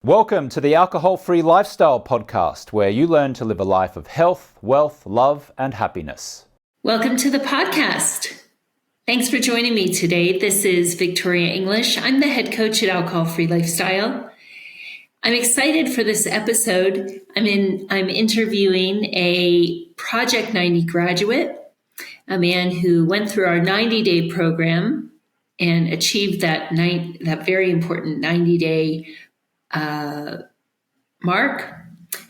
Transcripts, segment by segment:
Welcome to the Alcohol-Free Lifestyle Podcast, where you learn to live a life of health, wealth, love, and happiness. Welcome to the podcast. Thanks for joining me today. This is Victoria English. I'm the head coach at Alcohol-Free Lifestyle. I'm excited for this episode. I'm interviewing a Project 90 graduate, a man who went through our 90-day program and achieved that very important 90-day mark,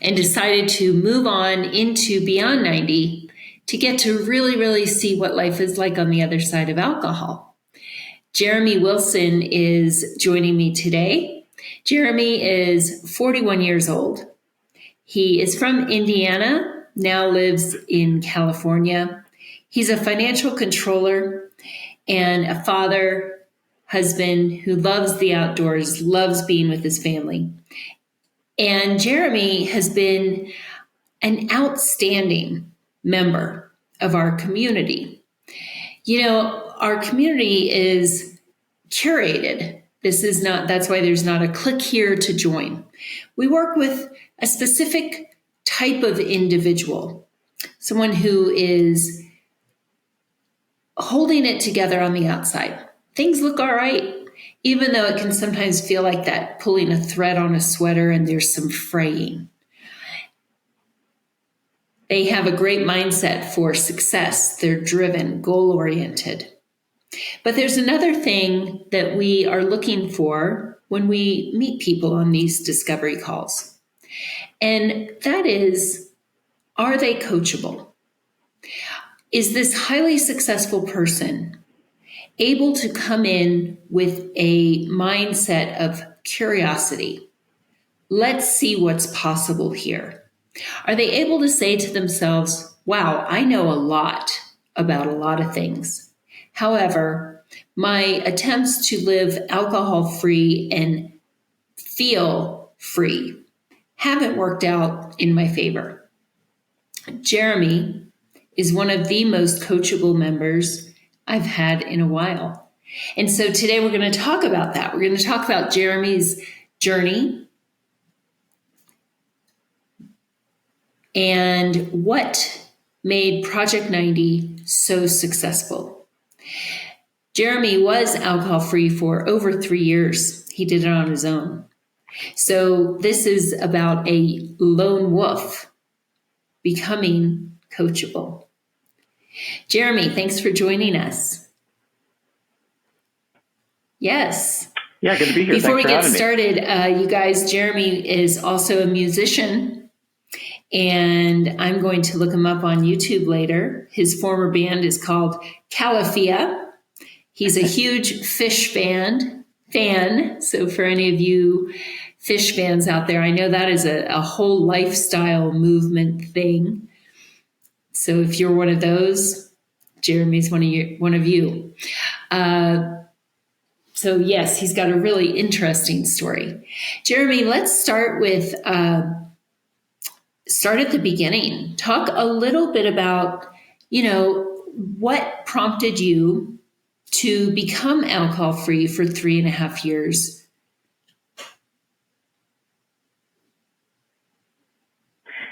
and decided to move on into beyond 90 to get to really see what life is like on the other side of alcohol. Jeremy Wilson is joining me today. Jeremy is 41 years old. He is from Indiana, now lives in California. He's a financial controller and a father, husband who loves the outdoors, loves being with his family. And Jeremy has been an outstanding member of our community. You know, our community is curated. That's why there's not a click here to join. We work with a specific type of individual, someone who is holding it together on the outside. Things look all right, even though it can sometimes feel like that, pulling a thread on a sweater and there's some fraying. They have a great mindset for success. They're driven, goal-oriented. But there's another thing that we are looking for when we meet people on these discovery calls. And that is, are they coachable? Is this highly successful person able to come in with a mindset of curiosity? Let's see what's possible here. Are they able to say to themselves, wow, I know a lot about a lot of things. However, my attempts to live alcohol-free and feel free haven't worked out in my favor. Jeremy is one of the most coachable members I've had in a while. And so today we're going to talk about that. We're going to talk about Jeremy's journey and what made Project 90 so successful. Jeremy was alcohol-free for over 3 years. He did it on his own. So this is about a lone wolf becoming coachable. Jeremy, thanks for joining us. Yes. Yeah, good to be here. Before we Thanks for get having started, you guys, Jeremy is also a musician, and I'm going to look him up on YouTube later. His former band is called Calafia. He's a huge fish fan. So for any of you fish fans out there, I know that is a whole lifestyle movement thing. So if you're one of those, Jeremy's one of you. So yes, he's got a really interesting story. Jeremy, let's start at the beginning. Talk a little bit about, what prompted you to become alcohol-free for 3.5 years.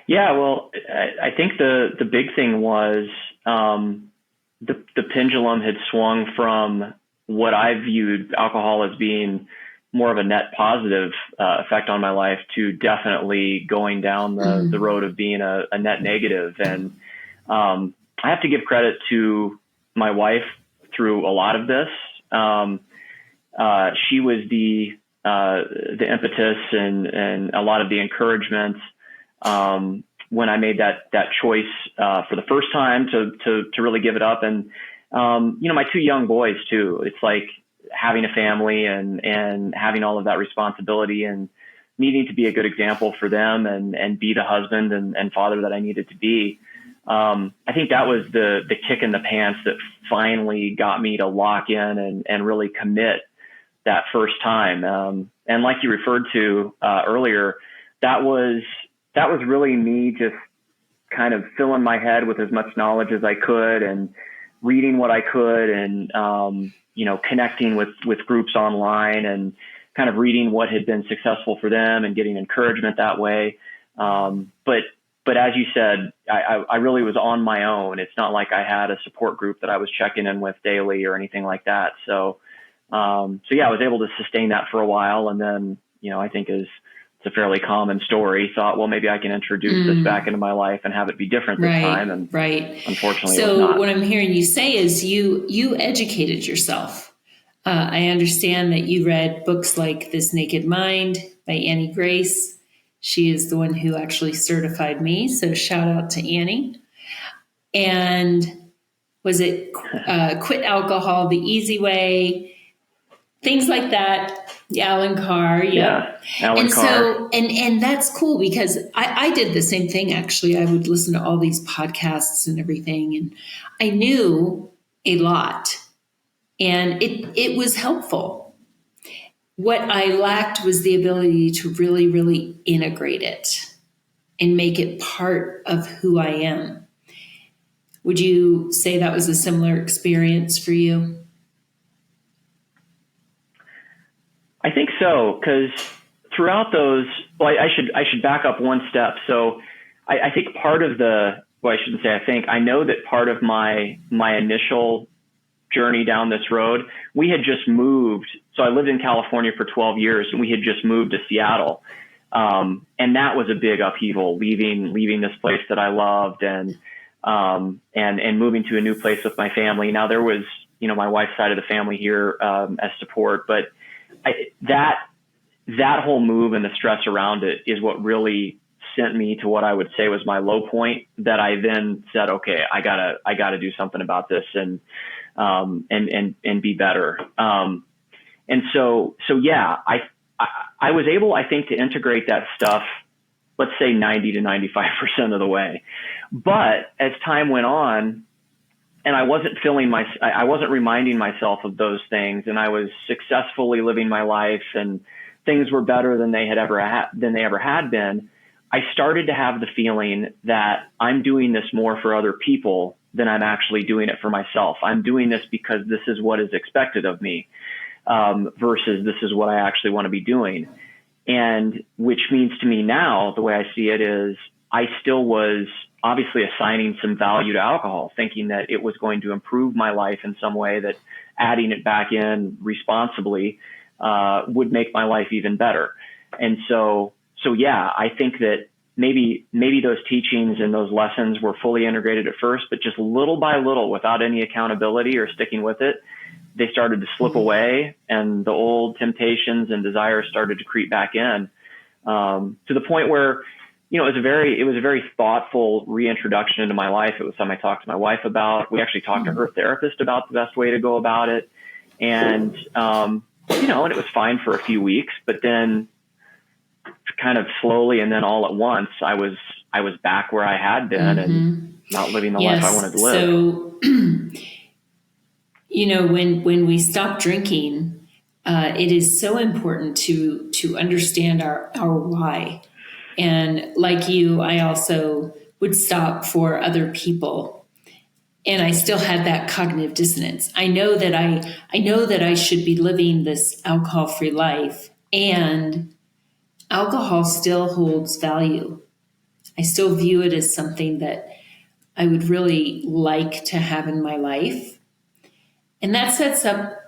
Yeah, well, I think the big thing was the pendulum had swung from what I viewed alcohol as being more of a net positive effect on my life to definitely going down the road of being a net negative. And I have to give credit to my wife through a lot of this. She was the impetus and a lot of the encouragement when I made that choice for the first time to really give it up. And my 2 young boys too. It's like having a family and having all of that responsibility and needing to be a good example for them and be the husband and father that I needed to be. I think that was the kick in the pants that finally got me to lock in and really commit that first time. And like you referred to earlier, that was really me just kind of filling my head with as much knowledge as I could and reading what I could and, connecting with groups online and kind of reading what had been successful for them and getting encouragement that way. But as you said, I really was on my own. It's not like I had a support group that I was checking in with daily or anything like that. So yeah, I was able to sustain that for a while. And then, I think it's a fairly common story, thought, well, maybe I can introduce this back into my life and have it be different this time. And unfortunately, it was not. So what I'm hearing you say is you educated yourself. I understand that you read books like This Naked Mind by Annie Grace. She is the one who actually certified me. So shout out to Annie. And was it Quit Alcohol the Easy Way? Things like that. Alan Carr. Yeah. Alan Carr. So, and that's cool because I did the same thing. Actually, I would listen to all these podcasts and everything. And I knew a lot and it was helpful. What I lacked was the ability to really, really integrate it and make it part of who I am. Would you say that was a similar experience for you? I think so, because throughout those, I should back up one step. So I think part of I shouldn't say I think, I know that part of my initial journey down this road, we had just moved. So I lived in California for 12 years and we had just moved to Seattle. And that was a big upheaval, leaving this place that I loved and moving to a new place with my family. Now there was, my wife's side of the family here, as support, but that whole move and the stress around it is what really sent me to what I would say was my low point, that I then said, okay, I gotta do something about this and be better. And so yeah, I was able, I think, to integrate that stuff, let's say 90 to 95% of the way. But as time went on, and I wasn't reminding myself of those things, and I was successfully living my life, and things were better than they ever had been. I started to have the feeling that I'm doing this more for other people than I'm actually doing it for myself. I'm doing this because this is what is expected of me, versus this is what I actually want to be doing. And which means to me now, the way I see it is, I still was obviously assigning some value to alcohol, thinking that it was going to improve my life in some way, that adding it back in responsibly would make my life even better. And so yeah, I think that maybe those teachings and those lessons were fully integrated at first, but just little by little, without any accountability or sticking with it, they started to slip away, and the old temptations and desires started to creep back in, to the point where, it was a very thoughtful reintroduction into my life. It was something I talked to my wife about. We actually talked to her therapist about the best way to go about it. And, and it was fine for a few weeks, but then kind of slowly and then all at once, I was back where I had been and not living the life I wanted to live. So, when we stop drinking, it is so important to understand our why. And like you, I also would stop for other people. And I still had that cognitive dissonance. I know that I should be living this alcohol-free life, and alcohol still holds value. I still view it as something that I would really like to have in my life. And that sets up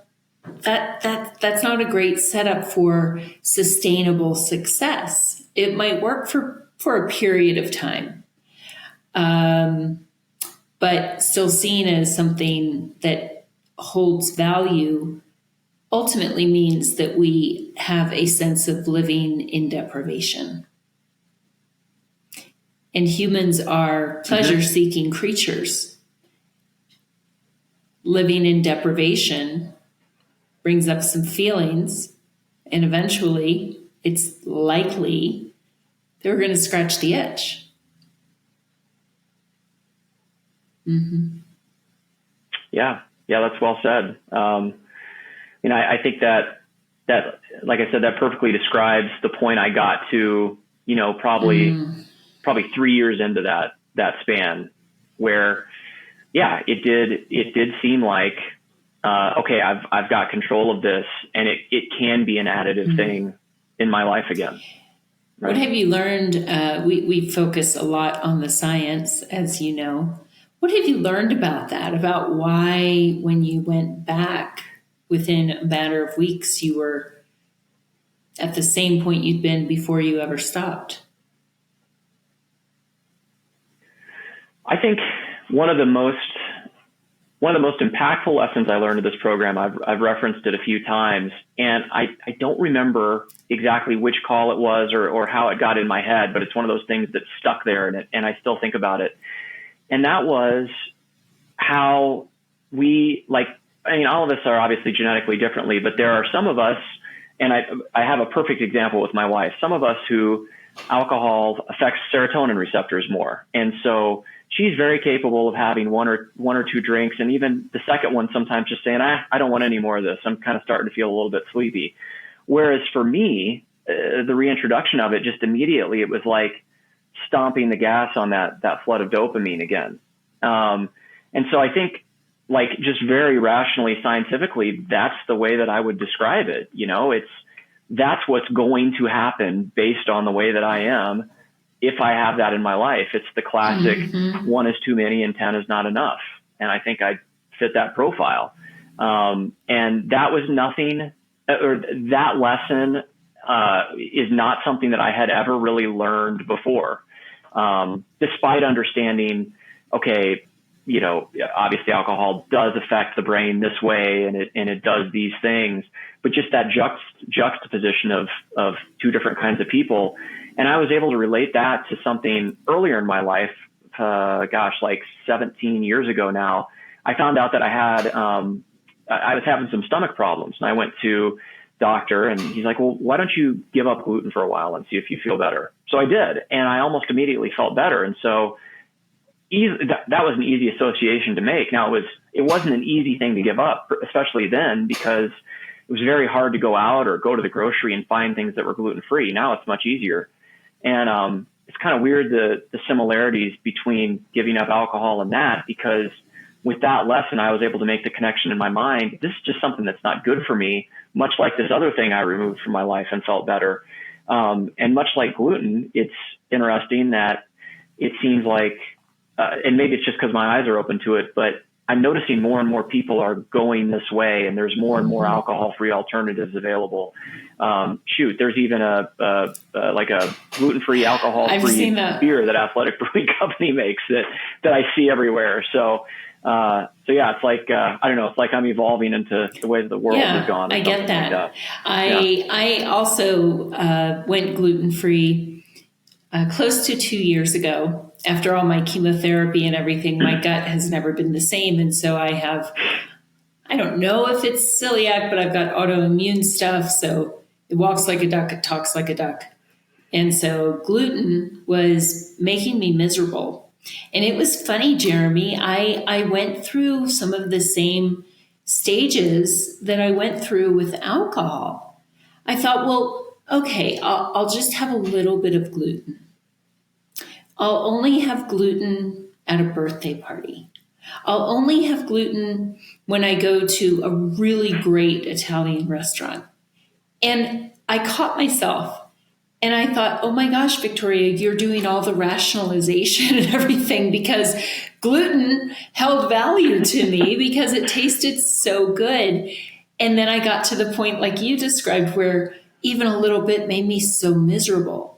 that's not a great setup for sustainable success. It might work for a period of time, but still seen as something that holds value ultimately means that we have a sense of living in deprivation. And humans are pleasure-seeking creatures. Living in deprivation brings up some feelings, and eventually it's likely that we're going to scratch the itch. Yeah, that's well said. I think that, like I said, that perfectly describes the point I got to, probably 3 years into that span, where, yeah, it did seem like okay, I've got control of this, and it can be an additive thing in my life again. Right? What have you learned? We focus a lot on the science, as you know. What have you learned about that? About why, when you went back within a matter of weeks, you were at the same point you'd been before you ever stopped? I think one of the most impactful lessons I learned in this program, I've referenced it a few times, and I don't remember exactly which call it was or how it got in my head, but it's one of those things that stuck there, and I still think about it. And that was how all of us are obviously genetically differently, but there are some of us, and I have a perfect example with my wife, some of us who alcohol affects serotonin receptors more. And so she's very capable of having one or two drinks, and even the second one sometimes just saying, I don't want any more of this. I'm kind of starting to feel a little bit sleepy. Whereas for me, the reintroduction of it, just immediately, it was like stomping the gas on that flood of dopamine again. And so I think, like, just very rationally, scientifically, that's the way that I would describe it. That's what's going to happen based on the way that I am. If I have that in my life, it's the classic 1 is too many and 10 is not enough. And I think I fit that profile. And that was nothing, or that lesson is not something that I had ever really learned before. Despite understanding, okay, obviously alcohol does affect the brain this way, and it does these things, but just that juxtaposition of two different kinds of people. And I was able to relate that to something earlier in my life, like 17 years ago now. I found out that I was having some stomach problems, and I went to doctor, and he's like, well, why don't you give up gluten for a while and see if you feel better? So I did, and I almost immediately felt better. And so that was an easy association to make. Now it wasn't an easy thing to give up, especially then, because it was very hard to go out or go to the grocery and find things that were gluten-free. Now it's much easier. And it's kind of weird, the similarities between giving up alcohol and that, because with that lesson, I was able to make the connection in my mind. This is just something that's not good for me, much like this other thing I removed from my life and felt better. And much like gluten, it's interesting that it seems like, and maybe it's just because my eyes are open to it, but I'm noticing more and more people are going this way, and there's more and more alcohol-free alternatives available. There's even a gluten-free, alcohol-free beer that Athletic Brewing Company makes that I see everywhere. So yeah, it's like, I don't know, it's like I'm evolving into the way that the world has gone. I get that. I also went gluten-free close to 2 years ago. After all my chemotherapy and everything, my gut has never been the same. And so I don't know if it's celiac, but I've got autoimmune stuff. So it walks like a duck, it talks like a duck. And so gluten was making me miserable. And it was funny, Jeremy, I went through some of the same stages that I went through with alcohol. I thought, well, okay, I'll just have a little bit of gluten. I'll only have gluten at a birthday party. I'll only have gluten when I go to a really great Italian restaurant. And I caught myself and I thought, oh my gosh, Victoria, you're doing all the rationalization and everything because gluten held value to me because it tasted so good. And then I got to the point like you described where even a little bit made me so miserable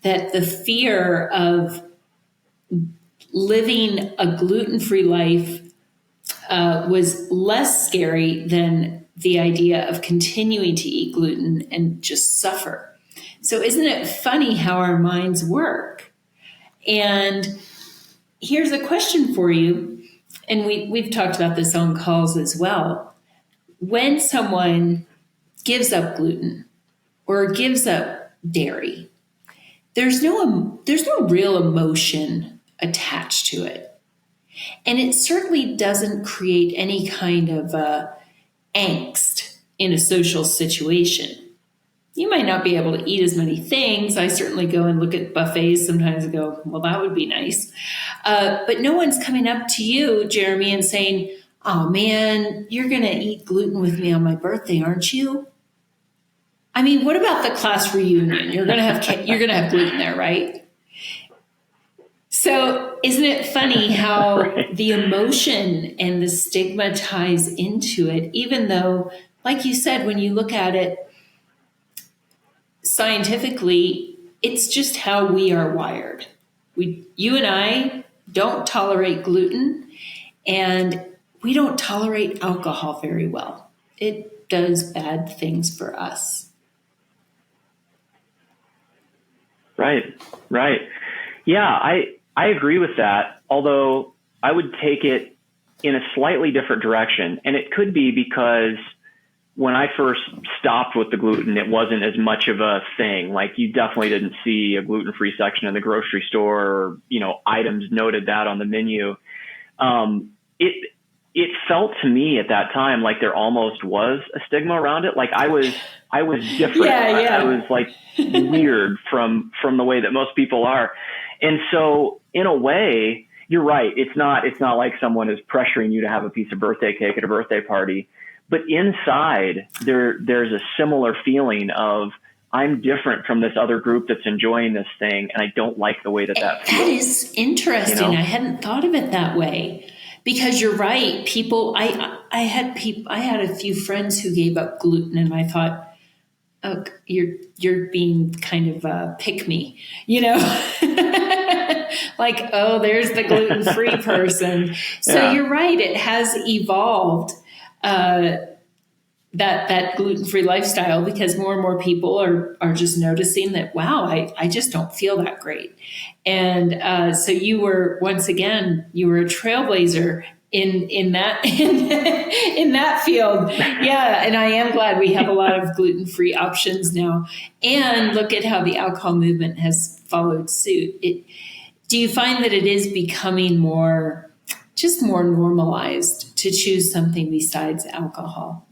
that the fear of living a gluten-free life was less scary than the idea of continuing to eat gluten and just suffer. So isn't it funny how our minds work? And here's a question for you, and we've talked about this on calls as well. When someone gives up gluten or gives up dairy, there's no real emotion attached to it. And it certainly doesn't create any kind of angst in a social situation. You might not be able to eat as many things. I certainly go and look at buffets sometimes and go, well, that would be nice. But no one's coming up to you, Jeremy, and saying, oh man, you're going to eat gluten with me on my birthday, aren't you? I mean, what about the class reunion? You're going to have gluten there, right? So isn't it funny how Right. the emotion and the stigma ties into it, even though, like you said, when you look at it scientifically, it's just how we are wired. You and I don't tolerate gluten, and we don't tolerate alcohol very well. It does bad things for us. Right. Right. Yeah, I agree with that. Although I would take it in a slightly different direction, and it could be because when I first stopped with the gluten, it wasn't as much of a thing. Like, you definitely didn't see a gluten-free section in the grocery store, or, items noted that on the menu. It felt to me at that time like there almost was a stigma around it. Like, I was different. Yeah. I was like weird from the way that most people are. And so in a way, you're right. It's not like someone is pressuring you to have a piece of birthday cake at a birthday party. But inside, there's a similar feeling of, I'm different from this other group that's enjoying this thing, and I don't like the way that feels. That is interesting. I hadn't thought of it that way, because you're right. People, I had a few friends who gave up gluten, and I thought, oh, you're being kind of pick me, like, oh, there's the gluten-free person. So Yeah. You're right. It has evolved. That gluten-free lifestyle, because more and more people are just noticing that, wow, I just don't feel that great. And so you were, once again, you were a trailblazer in that in that field. Yeah, and I am glad we have a lot of gluten-free options now. And look at how the alcohol movement has followed suit. Do you find that it is becoming more normalized to choose something besides alcohol?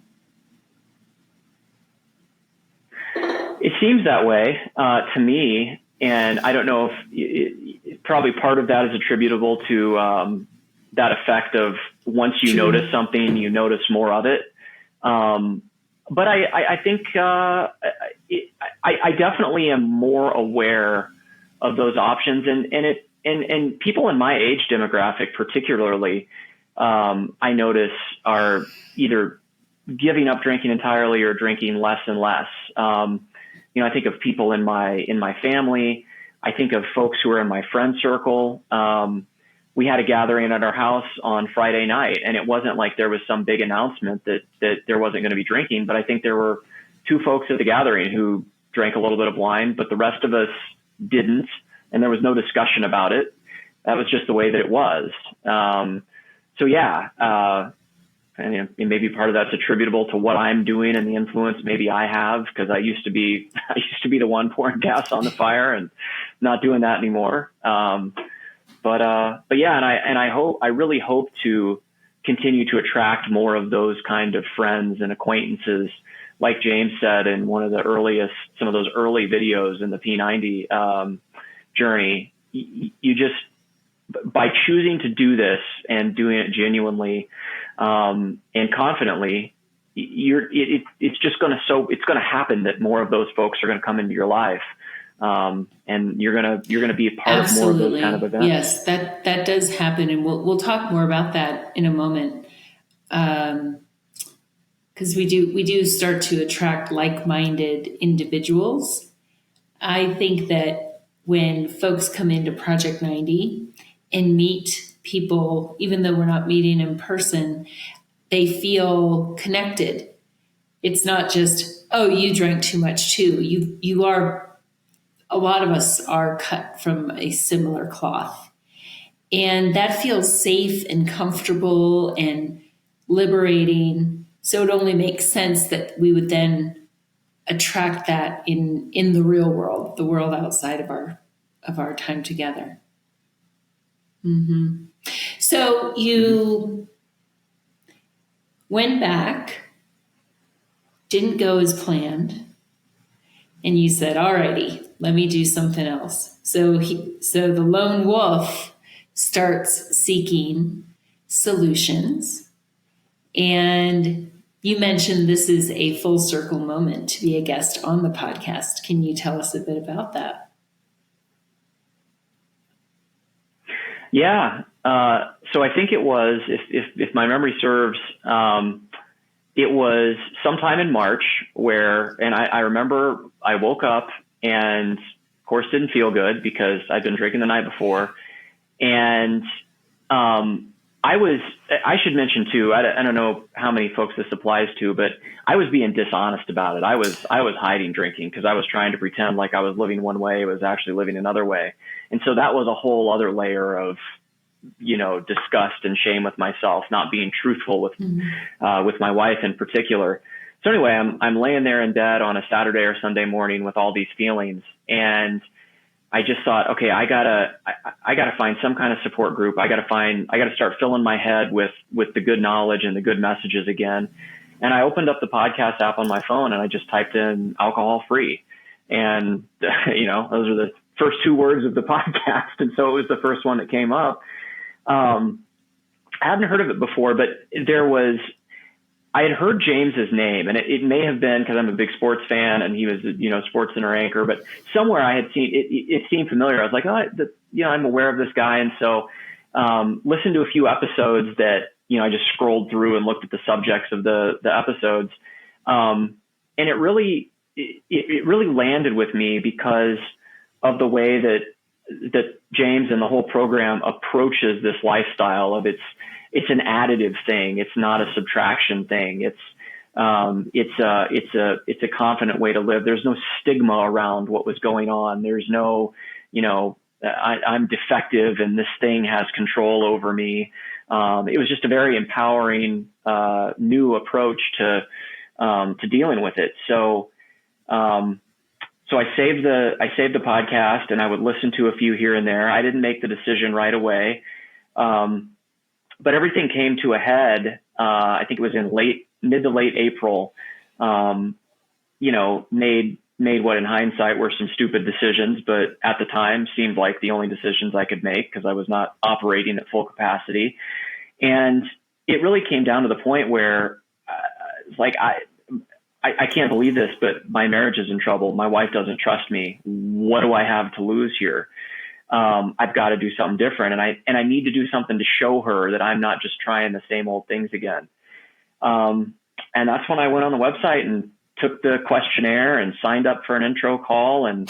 It seems that way to me, and I don't know if probably part of that is attributable to that effect of, once you notice something, you notice more of it. But I think I definitely am more aware of those options, and people in my age demographic particularly, I notice, are either giving up drinking entirely or drinking less and less. I think of people in my family. I think of folks who are in my friend circle. We had a gathering at our house on Friday night, and it wasn't like there was some big announcement that there wasn't going to be drinking, but I think there were two folks at the gathering who drank a little bit of wine, but the rest of us didn't, and there was no discussion about it. That was just the way that it was. So yeah, and maybe part of that's attributable to what I'm doing and the influence maybe I have, because I used to be the one pouring gas on the fire, and not doing that anymore. But yeah, and I really hope to continue to attract more of those kind of friends and acquaintances. Like James said in some of those early videos in the P90 journey, you just, by choosing to do this and doing it genuinely and confidently, it's just going to happen that more of those folks are going to come into your life, and you're going to be a part of more of those kind of events. Yes, that does happen, and we'll talk more about that in a moment, because we do start to attract like-minded individuals. I think that when folks come into Project 90 and meet people, even though we're not meeting in person, they feel connected. It's not just, oh, you drank too much too. You are, a lot of us are cut from a similar cloth. And that feels safe and comfortable and liberating. So it only makes sense that we would then attract that in the real world, the world outside of our time together. Mm-hmm. So you went back, didn't go as planned, and you said, "Alrighty, let me do something else." So the lone wolf starts seeking solutions. And you mentioned this is a full circle moment to be a guest on the podcast. Can you tell us a bit about that? Yeah. So I think it was, if my memory serves, it was sometime in March and I remember I woke up and of course didn't feel good because I'd been drinking the night before. And, I should mention too, I don't know how many folks this applies to, but I was being dishonest about it. I was hiding drinking because I was trying to pretend like I was living one way. I was actually living another way. And so that was a whole other layer of, disgust and shame with myself, not being truthful with my wife in particular. So anyway, I'm laying there in bed on a Saturday or Sunday morning with all these feelings, and I just thought, okay, I gotta find some kind of support group. I gotta start filling my head with the good knowledge and the good messages again. And I opened up the podcast app on my phone and I just typed in alcohol free. And, those are the first two words of the podcast. And so it was the first one that came up. I hadn't heard of it before, but I had heard James's name, and it may have been because I'm a big sports fan and he was, Sports Center anchor, but somewhere I had seen it. It seemed familiar. I was like, I'm aware of this guy. And so, listened to a few episodes that, I just scrolled through and looked at the subjects of the episodes. And it really landed with me because of the way that James and the whole program approaches this lifestyle of it's an additive thing. It's not a subtraction thing. It's a confident way to live. There's no stigma around what was going on. There's no, I'm defective and this thing has control over me. It was just a very empowering, new approach to dealing with it. So I saved the podcast and I would listen to a few here and there. I didn't make the decision right away. But everything came to a head. I think it was in mid to late April, made what in hindsight were some stupid decisions, but at the time seemed like the only decisions I could make because I was not operating at full capacity. And it really came down to the point where I can't believe this, but my marriage is in trouble. My wife doesn't trust me. What do I have to lose here? I've got to do something different. And I need to do something to show her that I'm not just trying the same old things again. And that's when I went on the website and took the questionnaire and signed up for an intro call. And,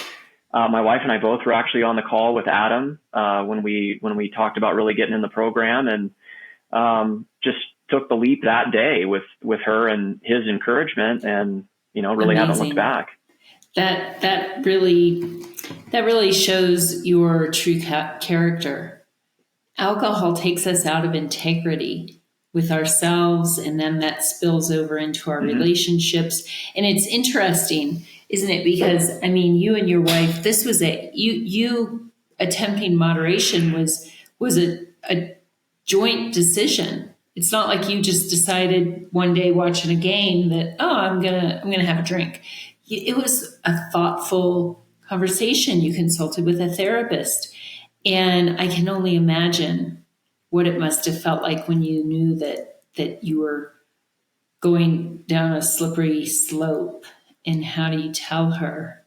my wife and I both were actually on the call with Adam, when we talked about really getting in the program, and, just took the leap that day with her and his encouragement, and, really haven't looked back. That really shows your true character. Alcohol takes us out of integrity with ourselves, and then that spills over into our relationships. And it's interesting, isn't it? Because you and your wife, this was you attempting moderation was a joint decision. It's not like you just decided one day watching a game that, I'm gonna have a drink. It was a thoughtful conversation. You consulted with a therapist. And I can only imagine what it must have felt like when you knew that you were going down a slippery slope. And how do you tell her?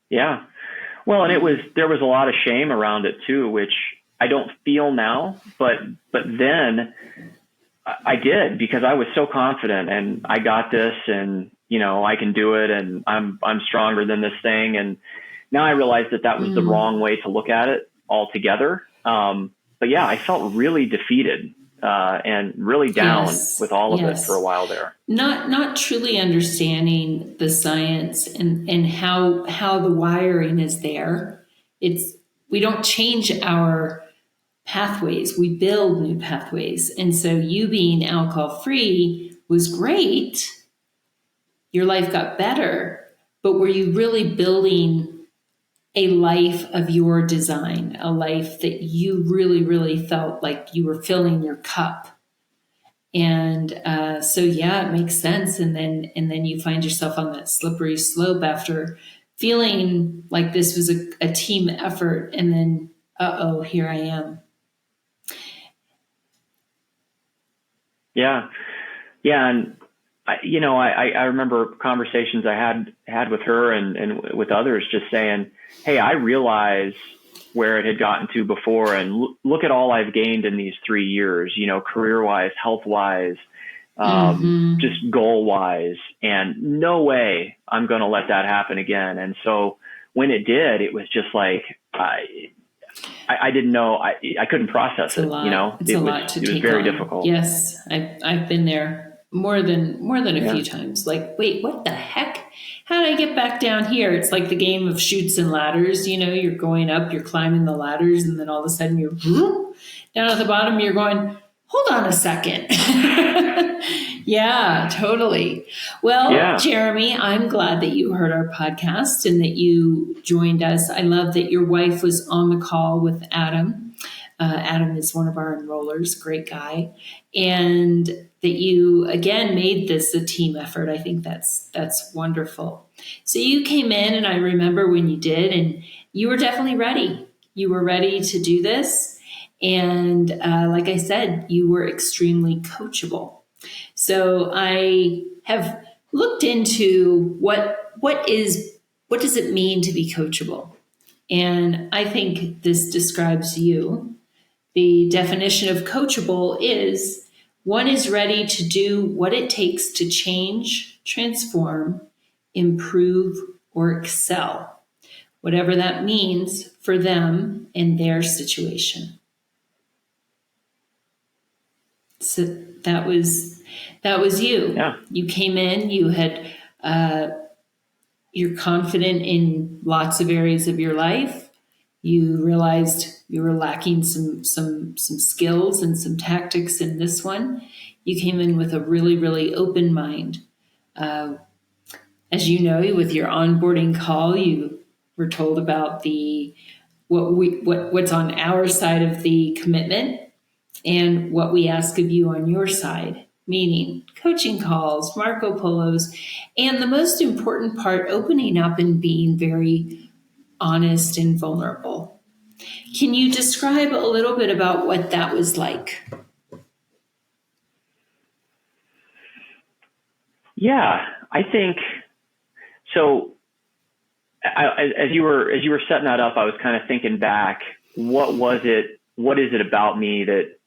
Yeah. Well, and there was a lot of shame around it too, which I don't feel now, but then I did, because I was so confident and I got this, and, I can do it, and I'm stronger than this thing. And now I realize that was the wrong way to look at it altogether. But yeah, I felt really defeated, and really down with all of it for a while there. Not truly understanding the science and how the wiring is there. We don't change our pathways, we build new pathways. And so you being alcohol free was great. Your life got better, but were you really building a life of your design, a life that you really, really felt like you were filling your cup? And it makes sense. And then you find yourself on that slippery slope after feeling like this was a team effort. And then, here I am. Yeah. Yeah. And I remember conversations I had with her and with others just saying, hey, I realize where it had gotten to before, and look at all I've gained in these 3 years, career wise, health wise, just goal wise, and no way I'm going to let that happen again. And so when it did, it was just like, I didn't know, I couldn't process it. It's a lot to take on. It was very difficult. Yes. I've been there more than a few times. Like, wait, what the heck? How did I get back down here? It's like the game of chutes and ladders. You're going up, you're climbing the ladders, and then all of a sudden you're down at the bottom. You're going, hold on a second. Yeah, totally. Well, Jeremy, I'm glad that you heard our podcast and that you joined us. I love that your wife was on the call with Adam. Adam is one of our enrollers, great guy. And that you, again, made this a team effort. I think that's wonderful. So you came in, and I remember when you did, and you were definitely ready. You were ready to do this. And like I said, you were extremely coachable. So I have looked into what does it mean to be coachable? And I think this describes you. The definition of coachable is one is ready to do what it takes to change, transform, improve, or excel, whatever that means for them in their situation. So that was you. Yeah. You came in, you had you're confident in lots of areas of your life. You realized you were lacking some skills and some tactics in this one. You came in with a really, really open mind. As you know, with your onboarding call, you were told about what's on our side of the commitment and what we ask of you on your side, meaning coaching calls, Marco Polos, and the most important part, opening up and being very honest and vulnerable. Can you describe a little bit about what that was like? Yeah, I think so. As you were setting that up, I was kind of thinking back. What was it? What is it about me that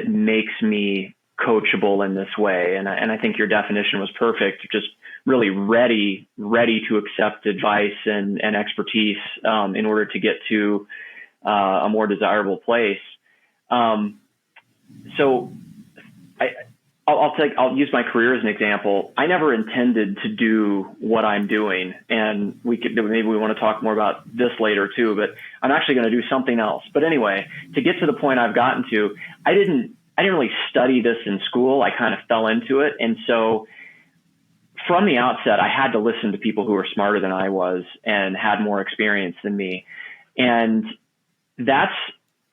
makes me coachable in this way? And I think your definition was perfect. Just really ready to accept advice and expertise in order to get to a more desirable place. So I'll use my career as an example. I never intended to do what I'm doing, and maybe we want to talk more about this later too, but I'm actually going to do something else. But anyway, to get to the point I've gotten to, I didn't really study this in school. I kind of fell into it. And so from the outset, I had to listen to people who were smarter than I was and had more experience than me. And that's,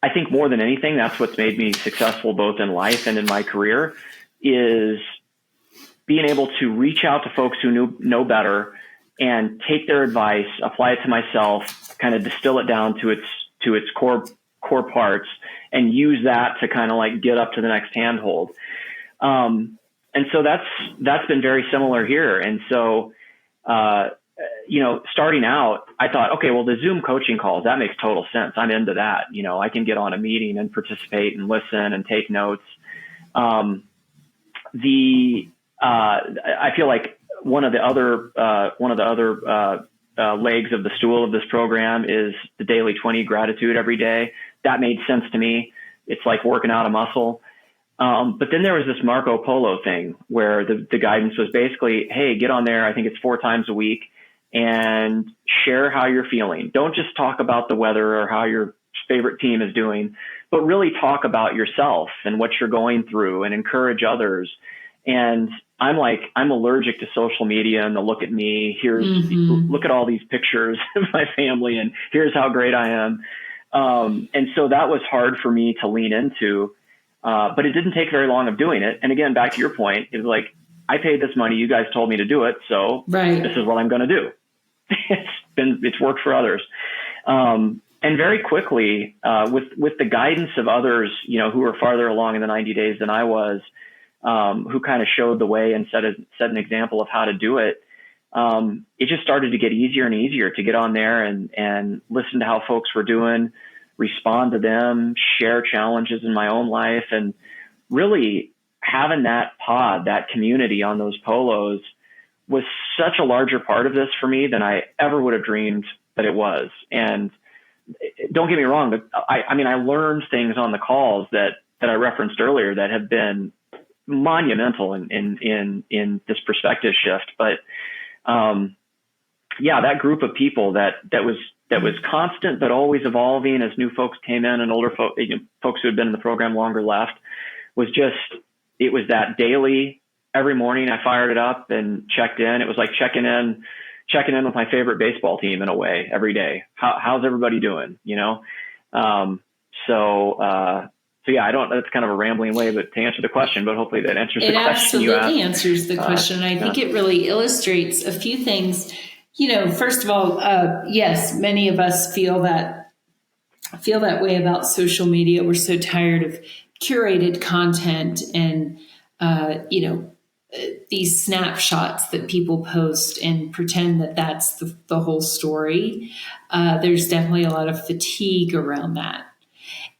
I think more than anything, that's what's made me successful both in life and in my career, is being able to reach out to folks who know better and take their advice, apply it to myself, kind of distill it down to its core parts, and use that to kind of like get up to the next handhold. And so that's been very similar here. And so, starting out, I thought, okay, well, the Zoom coaching calls, that makes total sense. I'm into that. I can get on a meeting and participate and listen and take notes. I feel like one of the other legs of the stool of this program is the daily 20 gratitude every day. That made sense to me. It's like working out a muscle. But then there was this Marco Polo thing where the guidance was basically, hey, get on there. I think it's 4 times a week and share how you're feeling. Don't just talk about the weather or how your favorite team is doing, but really talk about yourself and what you're going through and encourage others. And I'm allergic to social media and the look at me. Look at all these pictures of my family and here's how great I am. And so that was hard for me to lean into, but it didn't take very long of doing it. And again, back to your point, it was like, I paid this money. You guys told me to do it. So This is what I'm going to do. It's worked for others. And very quickly, with the guidance of others, who were farther along in the 90 days than I was, who kind of showed the way and set an example of how to do it. It just started to get easier and easier to get on there and listen to how folks were doing, respond to them, share challenges in my own life. And really having that pod, that community on those polos was such a larger part of this for me than I ever would have dreamed that it was. And don't get me wrong, but I learned things on the calls that I referenced earlier that have been monumental in this perspective shift. But that group of people that was constant but always evolving as new folks came in and older folks who had been in the program longer left, it was that daily. Every morning I fired it up and checked in. It was like checking in with my favorite baseball team in a way every day. How's everybody doing? I don't, that's kind of a rambling way, but to answer the question, but hopefully that answers the question you asked. It absolutely answers the question. I think it really illustrates a few things. First of all, yes, many of us feel that way about social media. We're so tired of curated content and, these snapshots that people post and pretend that that's the whole story. There's definitely a lot of fatigue around that.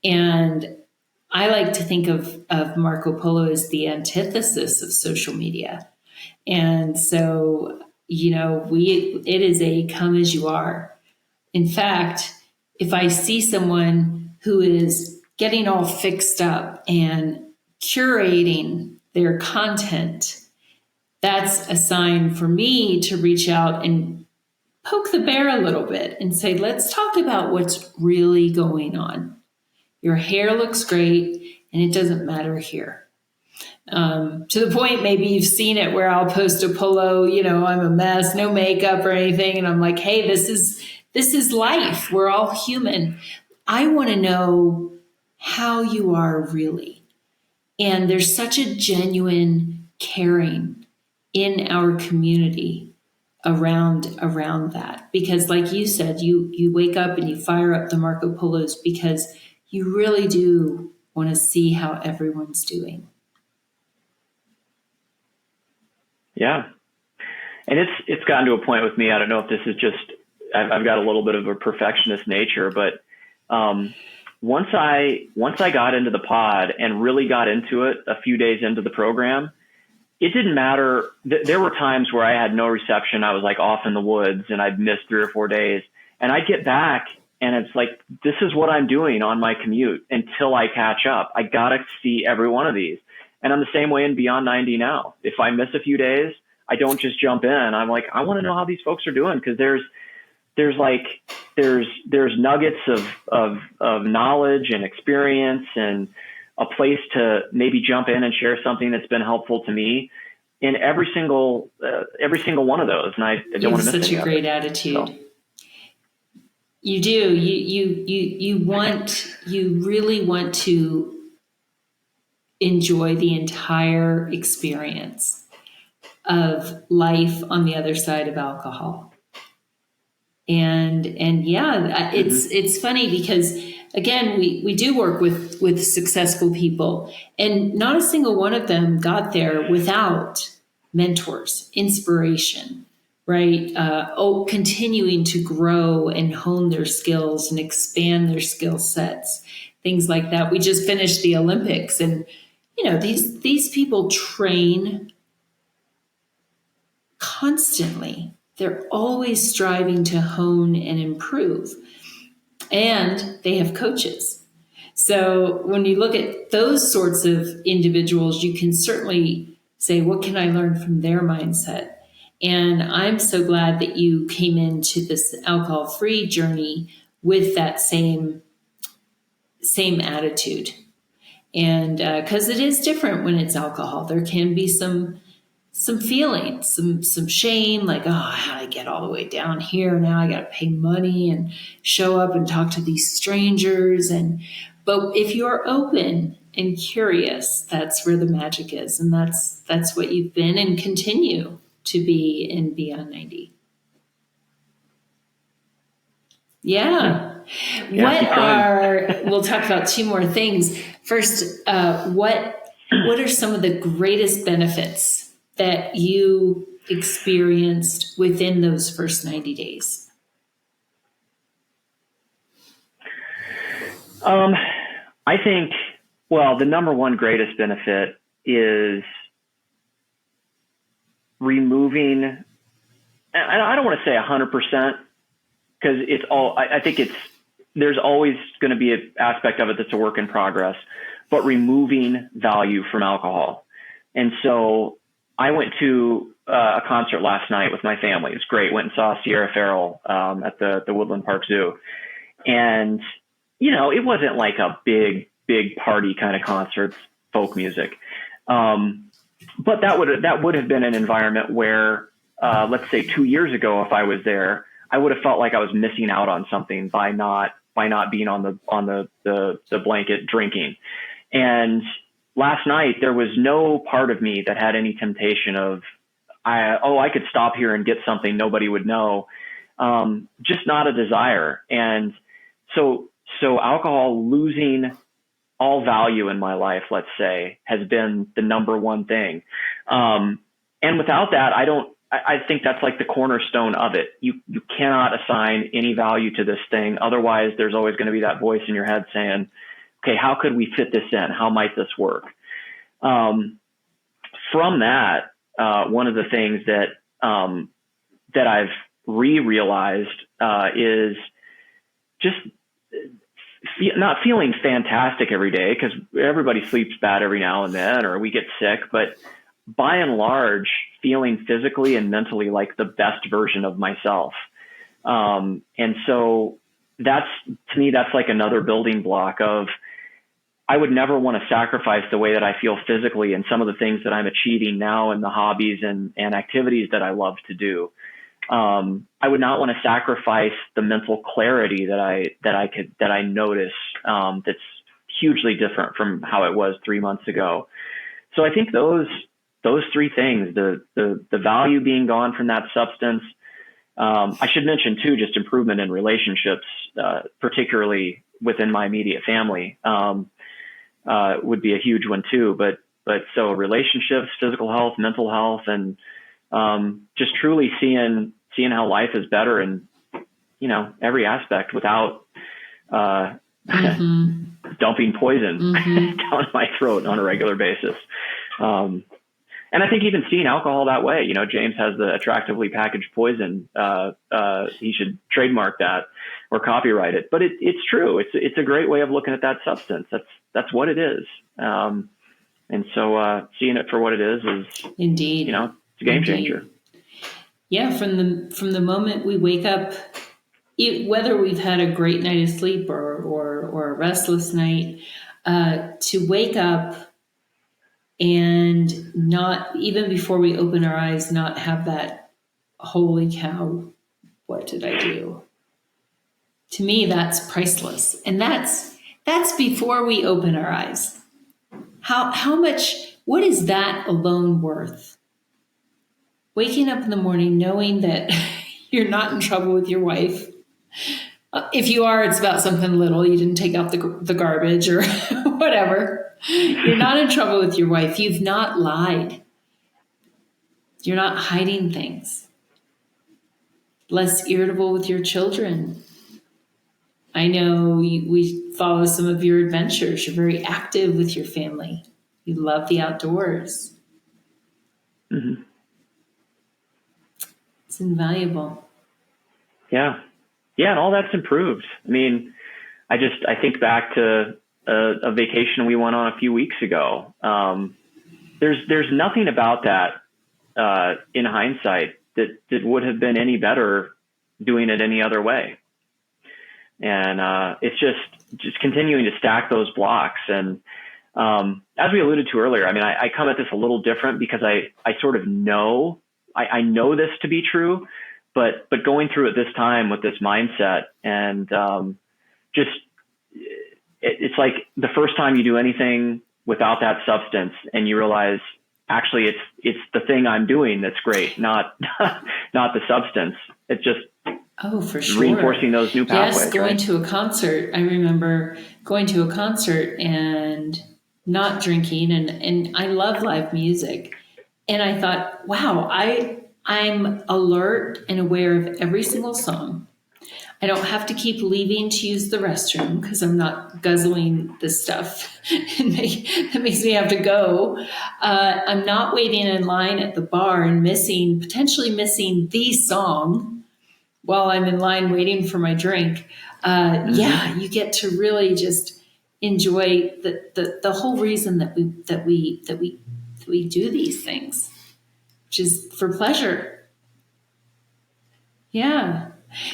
And I like to think of Marco Polo as the antithesis of social media. And so, it is a come as you are. In fact, if I see someone who is getting all fixed up and curating their content, that's a sign for me to reach out and poke the bear a little bit and say, let's talk about what's really going on. Your hair looks great and it doesn't matter here. To the point, maybe you've seen it where I'll post a polo, I'm a mess, no makeup or anything. And I'm like, hey, this is life. We're all human. I want to know how you are really. And there's such a genuine caring in our community around that. Because like you said, you wake up and you fire up the Marco Polos because you really do want to see how everyone's doing. Yeah. And it's gotten to a point with me. I don't know if this is just, I've got a little bit of a perfectionist nature, but once I got into the pod and really got into it a few days into the program, it didn't matter. There were times where I had no reception. I was like off in the woods and I'd missed 3 or 4 days, and I'd get back and it's like, this is what I'm doing on my commute until I catch up. I got to see every one of these. And I'm the same way in Beyond 90 now. If I miss a few days, I don't just jump in. I'm like, I want to know how these folks are doing, because there's nuggets of knowledge and experience and a place to maybe jump in and share something that's been helpful to me in every single one of those. And I don't want to miss such a great attitude. So. You do. You really want to enjoy the entire experience of life on the other side of alcohol. And yeah, it's funny because again, we do work with successful people, and not a single one of them got there without mentors, inspiration, right? Continuing to grow and hone their skills and expand their skill sets, things like that. We just finished the Olympics, and these people train constantly. They're always striving to hone and improve. And they have coaches. So when you look at those sorts of individuals, you can certainly say, what can I learn from their mindset? And I'm so glad that you came into this alcohol-free journey with that same attitude. And because it is different when it's alcohol. There can be some feelings, some shame, like, oh, how did I get all the way down here? Now I got to pay money and show up and talk to these strangers. But if you're open and curious, that's where the magic is. And that's what you've been and continue to be in Beyond 90. Yeah. We'll talk about 2 more things. First, what What are some of the greatest benefits that you experienced within those first 90 days? I think, well, the number one greatest benefit is removing, and I don't want to say 100%, because it's all, I think there's always going to be an aspect of it that's a work in progress, but removing value from alcohol. And so I went to a concert last night with my family. It was great. Went and saw Sierra Farrell at the Woodland Park Zoo. And, it wasn't like a big party kind of concert, folk music. But that would have been an environment where, let's say 2 years ago, if I was there, I would have felt like I was missing out on something by not being on the blanket drinking. And last night there was no part of me that had any temptation of, I could stop here and get something nobody would know. Just not a desire. And so alcohol losing all value in my life, let's say, has been the number one thing. And without that, I think that's like the cornerstone of it. You cannot assign any value to this thing. Otherwise, there's always going to be that voice in your head saying, okay, how could we fit this in? How might this work? From that, one of the things that I've realized is just not feeling fantastic every day, because everybody sleeps bad every now and then, or we get sick, but by and large, feeling physically and mentally like the best version of myself. And so to me, that's like another building block of, I would never want to sacrifice the way that I feel physically and some of the things that I'm achieving now in the hobbies and activities that I love to do. I would not want to sacrifice the mental clarity that I notice, that's hugely different from how it was 3 months ago. So I think those three things, the value being gone from that substance. I should mention too, just improvement in relationships, particularly within my immediate family, would be a huge one too. But so relationships, physical health, mental health, and just truly seeing how life is better in, every aspect without dumping poison down my throat on a regular basis. And I think even seeing alcohol that way, James has the attractively packaged poison. He should trademark that or copyright it. But it's true. It's a great way of looking at that substance. That's what it is. And so seeing it for what it is indeed, it's a game changer. Yeah, from the moment we wake up, whether we've had a great night of sleep or a restless night, to wake up and not, even before we open our eyes, not have that, holy cow, what did I do? To me, that's priceless. And that's before we open our eyes. How much, what is that alone worth? Waking up in the morning knowing that you're not in trouble with your wife. If you are, it's about something little. You didn't take out the garbage or whatever. You're not in trouble with your wife. You've not lied. You're not hiding things. Less irritable with your children. I know we follow some of your adventures. You're very active with your family. You love the outdoors. Mm-hmm. It's invaluable. Yeah. Yeah. And all that's improved. I mean, I think back to a vacation we went on a few weeks ago. There's nothing about that, in hindsight that would have been any better doing it any other way. And, it's just continuing to stack those blocks. And, as we alluded to earlier, I mean, I come at this a little different because I sort of know, I know this to be true, but going through it this time with this mindset and, it's like the first time you do anything without that substance and you realize actually it's the thing I'm doing that's great, not the substance. It's just, oh, for sure, reinforcing those new pathways. Yes, going right? to a concert. I remember going to a concert and not drinking, and I love live music. And I thought, wow, I'm alert and aware of every single song. I don't have to keep leaving to use the restroom because I'm not guzzling this stuff. That makes me have to go. I'm not waiting in line at the bar and potentially missing the song while I'm in line waiting for my drink. Yeah, you get to really just enjoy the whole reason that we do these things, which is for pleasure. Yeah.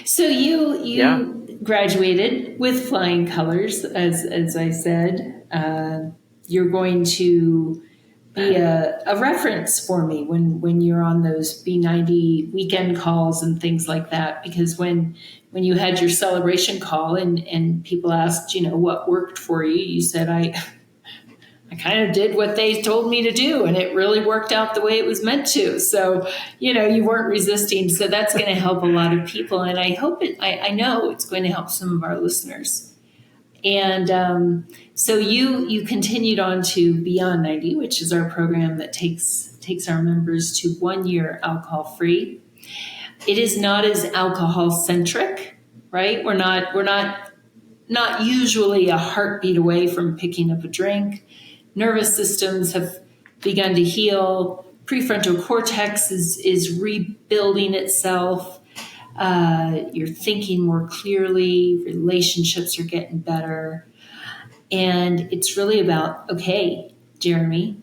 So you graduated with flying colors, as I said. You're going to be a reference for me when you're on those B90 weekend calls and things like that. Because when you had your celebration call and people asked, what worked for you, you said, I kind of did what they told me to do, and it really worked out the way it was meant to. So, you weren't resisting. So that's going to help a lot of people. And I know it's going to help some of our listeners. And so you continued on to Beyond 90, which is our program that takes our members to 1 year alcohol free. It is not as alcohol centric, right? We're not usually a heartbeat away from picking up a drink. Nervous systems have begun to heal. Prefrontal cortex is rebuilding itself. You're thinking more clearly. Relationships are getting better. And it's really about, okay, Jeremy,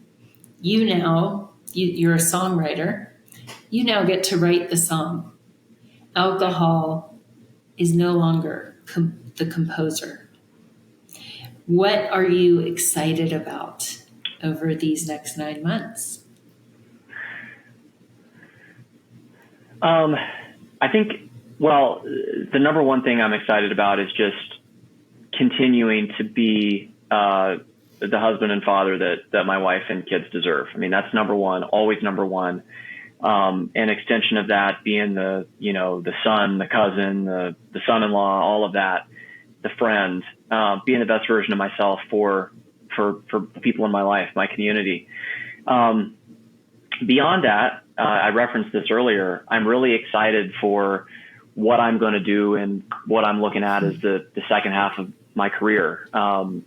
you're a songwriter. You now get to write the song. Alcohol is no longer the composer. What are you excited about over these next 9 months? I think, the number one thing I'm excited about is just continuing to be the husband and father that my wife and kids deserve. I mean, that's number one, always number one. An extension of that being the son, the cousin, the son-in-law, all of that, the friend, being the best version of myself for people in my life, my community. Beyond that, I referenced this earlier. I'm really excited for what I'm going to do and what I'm looking at as the second half of my career. And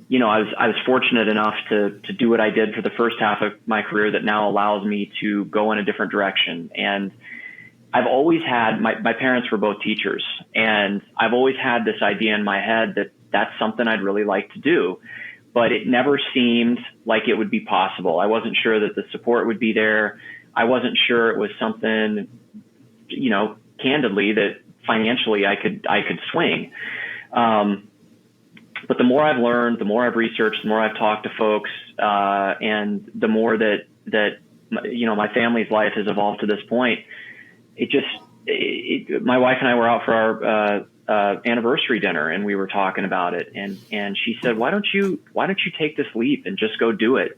I was fortunate enough to do what I did for the first half of my career that now allows me to go in a different direction. And I've always had, my parents were both teachers, and I've always had this idea in my head that that's something I'd really like to do, but it never seemed like it would be possible. I wasn't sure that the support would be there. I wasn't sure it was something, candidly, that financially I could swing. But the more I've learned, the more I've researched, the more I've talked to folks, and the more that my family's life has evolved to this point, my wife and I were out for our anniversary dinner, and we were talking about it, and she said, why don't you take this leap and just go do it?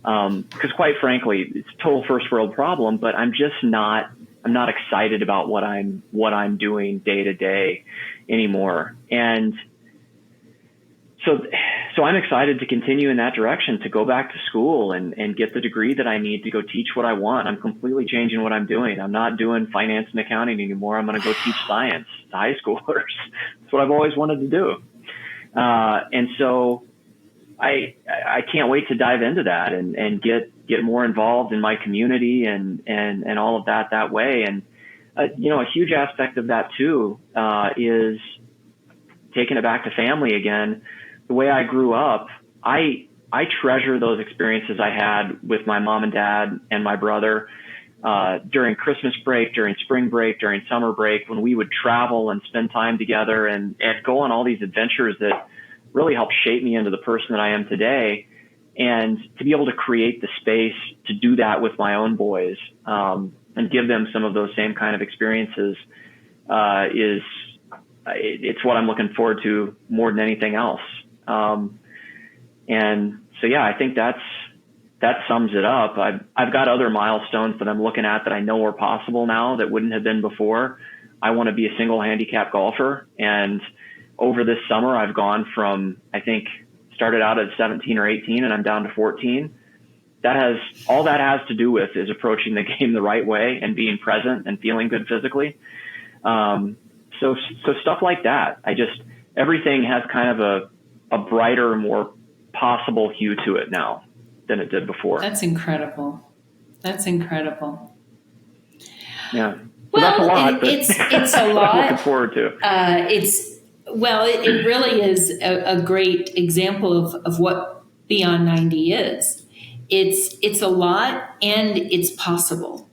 Because quite frankly, it's a total first world problem, but I'm not excited about what I'm doing day to day anymore. And so I'm excited to continue in that direction, to go back to school and get the degree that I need to go teach what I want. I'm completely changing what I'm doing. I'm not doing finance and accounting anymore. I'm going to go teach science to high schoolers. That's what I've always wanted to do. And so I can't wait to dive into that and get more involved in my community and all of that way. And, a huge aspect of that too, is taking it back to family again. The way I grew up, I treasure those experiences I had with my mom and dad and my brother, during Christmas break, during spring break, during summer break, when we would travel and spend time together and go on all these adventures that really helped shape me into the person that I am today. And to be able to create the space to do that with my own boys, and give them some of those same kind of experiences, it's what I'm looking forward to more than anything else. And so, yeah, I think that sums it up. I've got other milestones that I'm looking at that I know are possible now that wouldn't have been before. I want to be a single handicap golfer. And over this summer, I've gone from, I think, started out at 17 or 18 and I'm down to 14. All that has to do with is approaching the game the right way and being present and feeling good physically. So stuff like that. Everything has kind of a brighter, more possible hue to it now than it did before. That's incredible. Yeah. So Well, that's a lot. It's a lot. I'm looking forward to. It really is a great example of what Beyond 90 is. It's a lot, and it's possible.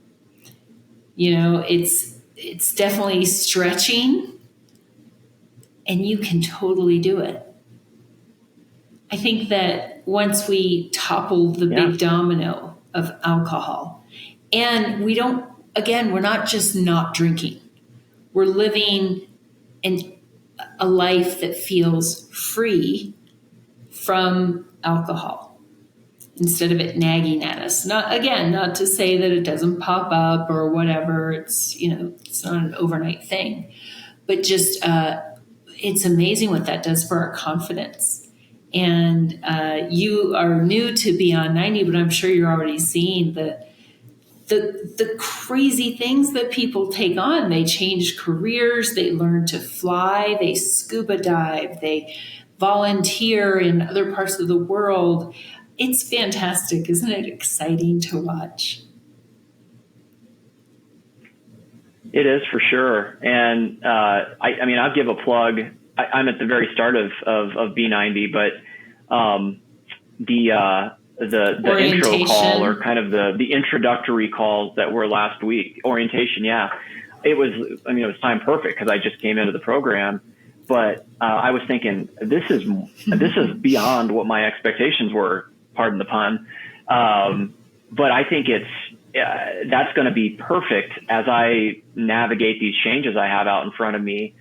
It's definitely stretching, and you can totally do it. I think that once we topple the big domino of alcohol, and we're not just not drinking, we're living a life that feels free from alcohol instead of it nagging at us. Not to say that it doesn't pop up or whatever. It's not an overnight thing, but just it's amazing what that does for our confidence. And you are new to Beyond 90, but I'm sure you're already seeing the crazy things that people take on. They change careers, they learn to fly, they scuba dive, they volunteer in other parts of the world. It's fantastic. Isn't it exciting to watch? It is, for sure. And I'll give a plug. I'm at the very start of B90, but the intro call, or kind of the introductory calls that were last week, orientation. Yeah, it was time perfect because I just came into the program, but I was thinking this is beyond what my expectations were. Pardon the pun. But I think that's going to be perfect as I navigate these changes I have out in front of me,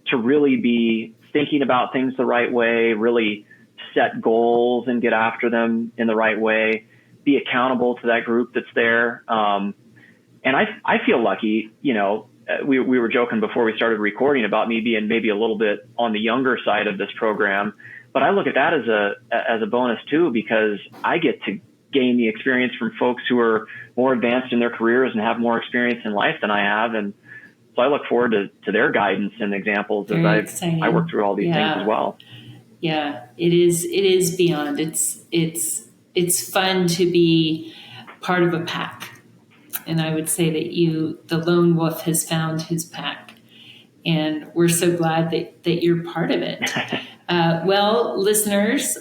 to really be thinking about things the right way, really set goals and get after them in the right way, be accountable to that group that's there. And I feel lucky, we were joking before we started recording about me being maybe a little bit on the younger side of this program, but I look at that as a bonus too, because I get to gain the experience from folks who are more advanced in their careers and have more experience in life than I have. And so I look forward to their guidance and examples as I work through all these things as well. Yeah, it is beyond. It's fun to be part of a pack. And I would say that the lone wolf has found his pack. And we're so glad that you're part of it. Well, listeners,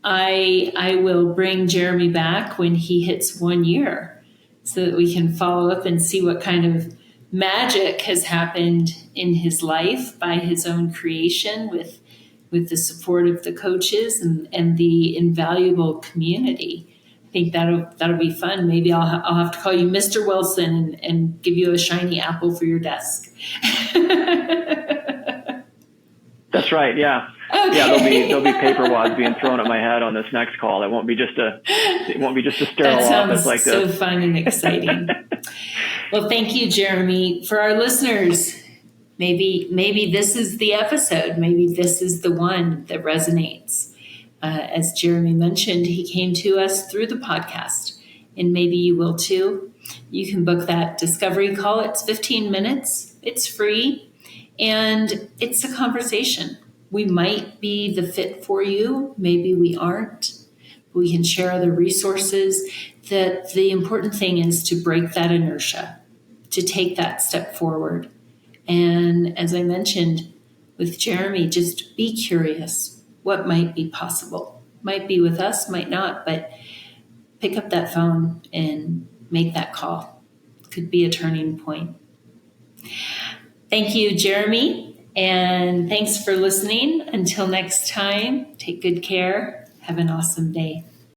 I will bring Jeremy back when he hits 1 year so that we can follow up and see what kind of magic has happened in his life by his own creation with the support of the coaches and the invaluable community. I think that'll be fun. Maybe I'll have to call you Mr. Wilson and give you a shiny apple for your desk. That's right. Yeah. Okay. Yeah. There'll be paper wads being thrown at my head on this next call. It won't be just a sterile office like this. That sounds so fun and exciting. Well, thank you, Jeremy. For our listeners, maybe this is the episode. Maybe this is the one that resonates. As Jeremy mentioned, he came to us through the podcast, and maybe you will too. You can book that discovery call. It's 15 minutes. It's free, and it's a conversation. We might be the fit for you. Maybe we aren't. We can share other resources. That the important thing is to break that inertia, to take that step forward. And as I mentioned with Jeremy, just be curious. What might be possible? Might be with us, might not, but pick up that phone and make that call. Could be a turning point. Thank you, Jeremy, and thanks for listening. Until next time, take good care. Have an awesome day.